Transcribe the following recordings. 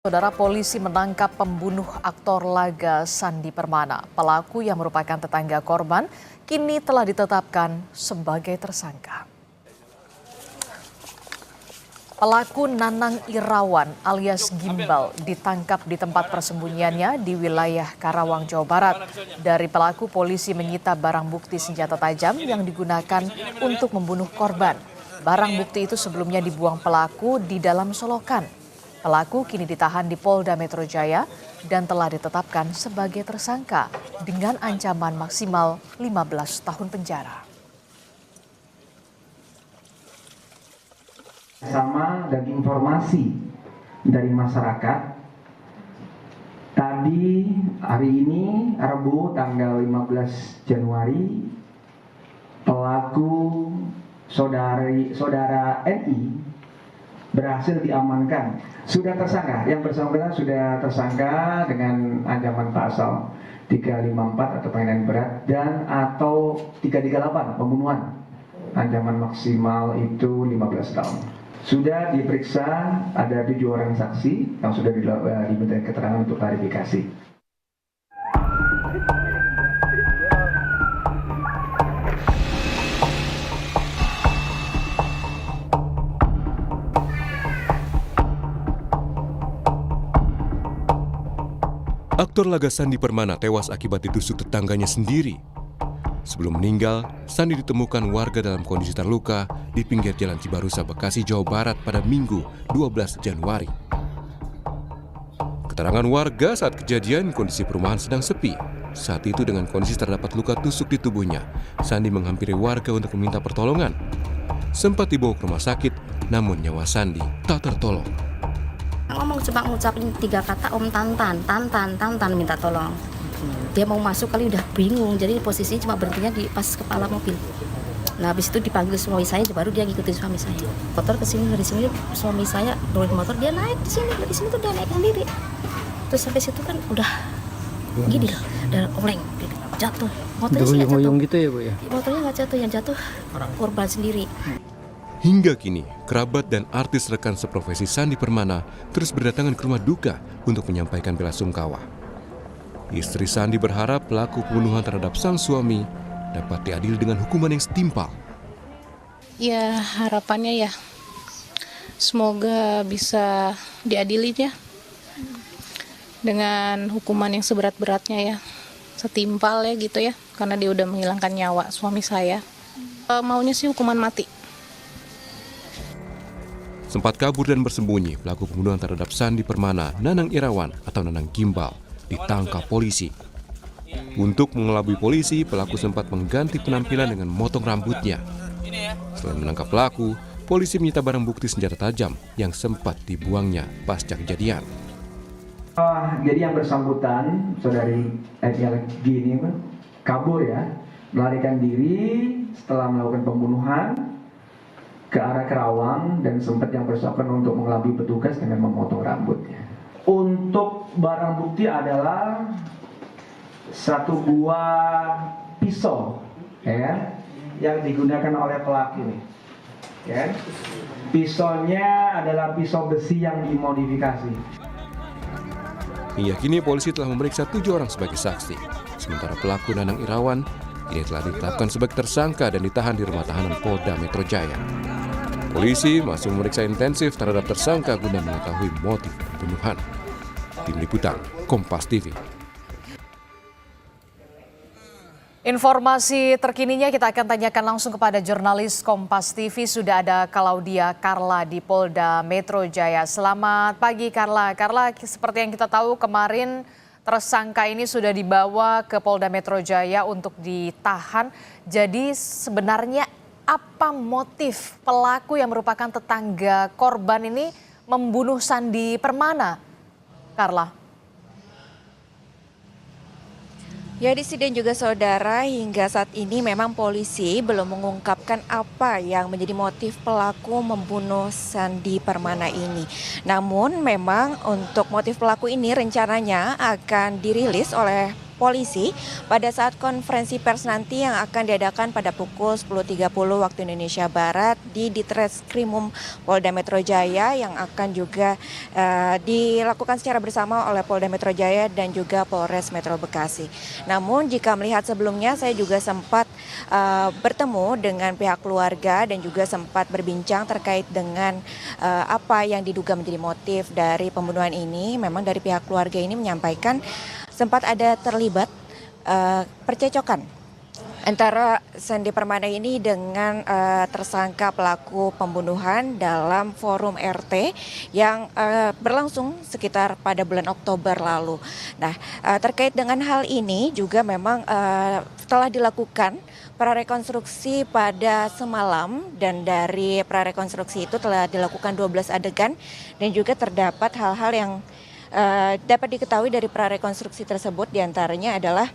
Saudara, polisi menangkap pembunuh aktor laga Sandi Permana. Pelaku yang merupakan tetangga korban kini telah ditetapkan sebagai tersangka. Pelaku Nanang Irawan alias Gimbal ditangkap di tempat persembunyiannya di wilayah Karawang, Jawa Barat. Dari pelaku, polisi menyita barang bukti senjata tajam yang digunakan untuk membunuh korban. Barang bukti itu sebelumnya dibuang pelaku di dalam solokan. Pelaku kini ditahan di Polda Metro Jaya dan telah ditetapkan sebagai tersangka dengan ancaman maksimal 15 tahun penjara. Sama dan informasi dari masyarakat, tadi hari ini Rabu tanggal 15 Januari pelaku saudara NI berhasil diamankan. Sudah tersangka, yang bersangkutan sudah tersangka dengan ancaman pasal 354 atau penghinaan berat dan atau 338 pembunuhan. Ancaman maksimal itu 15 tahun. Sudah diperiksa, ada 7 orang saksi yang sudah diminta keterangan untuk klarifikasi. Aktor laga Sandi Permana tewas akibat ditusuk tetangganya sendiri. Sebelum meninggal, Sandi ditemukan warga dalam kondisi terluka di pinggir Jalan Cibarusa, Bekasi, Jawa Barat pada Minggu 12 Januari. Keterangan warga saat kejadian, kondisi perumahan sedang sepi. Saat itu dengan kondisi terdapat luka tusuk di tubuhnya, Sandi menghampiri warga untuk meminta pertolongan. Sempat dibawa ke rumah sakit, namun nyawa Sandi tak tertolong. Ngomong cuma ngucapin 3 kata, Om Tantan minta tolong. Dia mau masuk kali udah bingung, jadi posisinya cuma berhentinya di pas kepala mobil. Nah habis itu dipanggil suami saya, baru dia ngikutin suami saya. Motor kesini, dari sini suami saya turun motor, dia naik di sini, dari sini tuh dia naik sendiri. Terus sampai situ kan udah gini loh, udah oleng, jatuh. Motornya sih nggak jatuh. Gitu ya, Bu ya? Motornya nggak jatuh, yang jatuh korban sendiri. Hingga kini, kerabat dan artis rekan seprofesi Sandi Permana terus berdatangan ke rumah duka untuk menyampaikan bela sungkawa. Istri Sandi berharap pelaku pembunuhan terhadap sang suami dapat diadili dengan hukuman yang setimpal. Ya harapannya ya, semoga bisa diadili ya dengan hukuman yang seberat-beratnya ya, setimpal ya gitu ya, karena dia udah menghilangkan nyawa suami saya. Maunya sih hukuman mati. Sempat kabur dan bersembunyi, pelaku pembunuhan terhadap Sandi Permana, Nanang Irawan atau Nanang Gimbal, ditangkap polisi. Untuk mengelabui polisi, pelaku sempat mengganti penampilan dengan memotong rambutnya. Selain menangkap pelaku, polisi menyita barang bukti senjata tajam yang sempat dibuangnya pasca kejadian. Jadi yang bersangkutan, saudari LG ini kabur ya, melarikan diri setelah melakukan pembunuhan ke arah Karawang dan sempat yang bersangkutan untuk mengelabui petugas dengan memotong rambutnya. Untuk barang bukti adalah 1 buah pisau ya, yang digunakan oleh pelaku ini. Ya. Pisaunya adalah pisau besi yang dimodifikasi. Hingga kini polisi telah memeriksa 7 orang sebagai saksi. Sementara pelaku Nanang Irawan kini telah ditetapkan sebagai tersangka dan ditahan di rumah tahanan Polda Metro Jaya. Polisi masih memeriksa intensif terhadap tersangka guna mengetahui motif pembunuhan. Tim Liputan, Kompas TV. Informasi terkininya kita akan tanyakan langsung kepada jurnalis Kompas TV. Sudah ada Claudia Carla di Polda Metro Jaya. Selamat pagi Carla. Carla, seperti yang kita tahu kemarin tersangka ini sudah dibawa ke Polda Metro Jaya untuk ditahan. Jadi sebenarnya apa motif pelaku yang merupakan tetangga korban ini membunuh Sandi Permana? Carla. Ya, Desi dan juga saudara, hingga saat ini memang polisi belum mengungkapkan apa yang menjadi motif pelaku membunuh Sandi Permana ini. Namun memang untuk motif pelaku ini rencananya akan dirilis oleh polisi pada saat konferensi pers nanti yang akan diadakan pada pukul 10.30 waktu Indonesia Barat di Ditreskrimum Polda Metro Jaya yang akan juga dilakukan secara bersama oleh Polda Metro Jaya dan juga Polres Metro Bekasi. Namun jika melihat sebelumnya saya juga sempat bertemu dengan pihak keluarga dan juga sempat berbincang terkait dengan apa yang diduga menjadi motif dari pembunuhan ini. Memang dari pihak keluarga ini menyampaikan sempat ada terlibat percecokan antara Sandy Permana ini dengan tersangka pelaku pembunuhan dalam forum RT yang berlangsung sekitar pada bulan Oktober lalu. Nah, terkait dengan hal ini juga memang setelah dilakukan prarekonstruksi pada semalam dan dari prarekonstruksi itu telah dilakukan 12 adegan dan juga terdapat hal-hal yang dapat diketahui dari prarekonstruksi tersebut, diantaranya adalah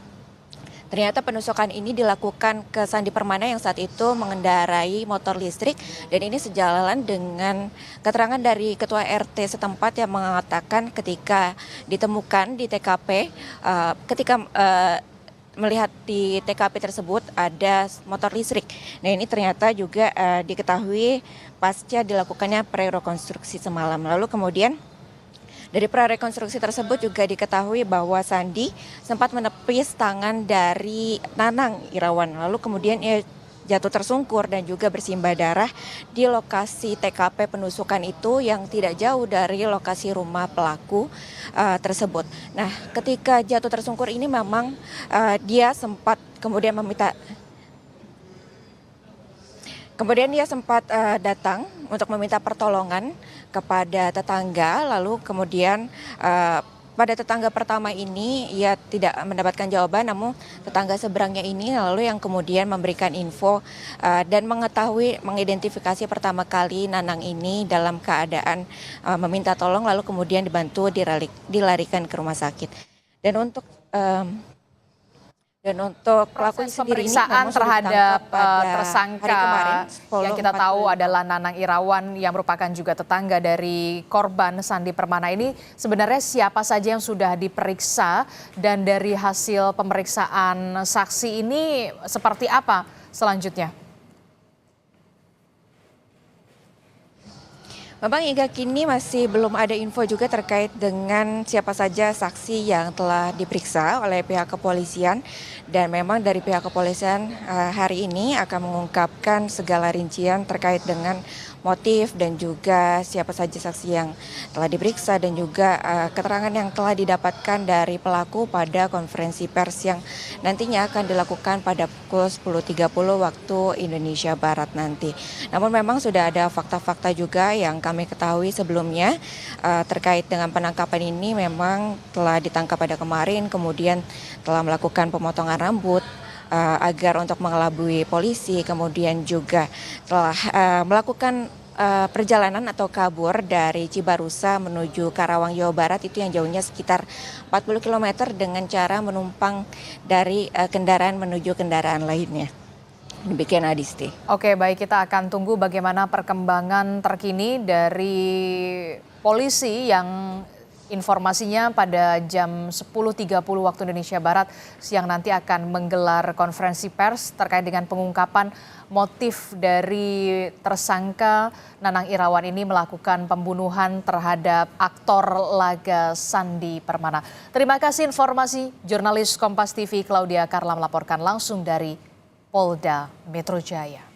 ternyata penusukan ini dilakukan ke Sandy Permana yang saat itu mengendarai motor listrik dan ini sejalan dengan keterangan dari ketua RT setempat yang mengatakan ketika ditemukan di TKP, ketika melihat di TKP tersebut ada motor listrik. Nah ini ternyata juga diketahui pasca dilakukannya prarekonstruksi semalam. Lalu kemudian dari prarekonstruksi tersebut juga diketahui bahwa Sandy sempat menepis tangan dari Nanang Irawan. Lalu kemudian ia jatuh tersungkur dan juga bersimbah darah di lokasi TKP penusukan itu yang tidak jauh dari lokasi rumah pelaku tersebut. Nah, ketika jatuh tersungkur ini memang dia sempat kemudian datang untuk meminta pertolongan kepada tetangga, lalu kemudian pada tetangga pertama ini ia tidak mendapatkan jawaban, namun tetangga seberangnya ini lalu yang kemudian memberikan info dan mengidentifikasi pertama kali Nanang ini dalam keadaan meminta tolong, lalu kemudian dibantu dilarikan ke rumah sakit. Dan untuk pelaku sendiri pemeriksaan terhadap tersangka yang kita tahu 10.40 adalah Nanang Irawan yang merupakan juga tetangga dari korban Sandy Permana ini, sebenarnya siapa saja yang sudah diperiksa dan dari hasil pemeriksaan saksi ini seperti apa selanjutnya? Memang hingga kini masih belum ada info juga terkait dengan siapa saja saksi yang telah diperiksa oleh pihak kepolisian. Dan memang dari pihak kepolisian hari ini akan mengungkapkan segala rincian terkait dengan motif dan juga siapa saja saksi yang telah diperiksa dan juga keterangan yang telah didapatkan dari pelaku pada konferensi pers yang nantinya akan dilakukan pada pukul 10.30 waktu Indonesia Barat nanti. Namun memang sudah ada fakta-fakta juga yang kami ketahui sebelumnya terkait dengan penangkapan ini. Memang telah ditangkap pada kemarin, kemudian telah melakukan pemotongan rambut agar untuk mengelabui polisi, kemudian juga telah melakukan perjalanan atau kabur dari Cibarusa menuju Karawang, Jawa Barat, itu yang jauhnya sekitar 40 km dengan cara menumpang dari kendaraan menuju kendaraan lainnya. Demikian Adisti. Oke, baik, kita akan tunggu bagaimana perkembangan terkini dari polisi yang informasinya pada jam 10.30 waktu Indonesia Barat siang nanti akan menggelar konferensi pers terkait dengan pengungkapan motif dari tersangka Nanang Irawan ini melakukan pembunuhan terhadap aktor laga Sandy Permana. Terima kasih informasi jurnalis Kompas TV Claudia Karla melaporkan langsung dari Polda Metro Jaya.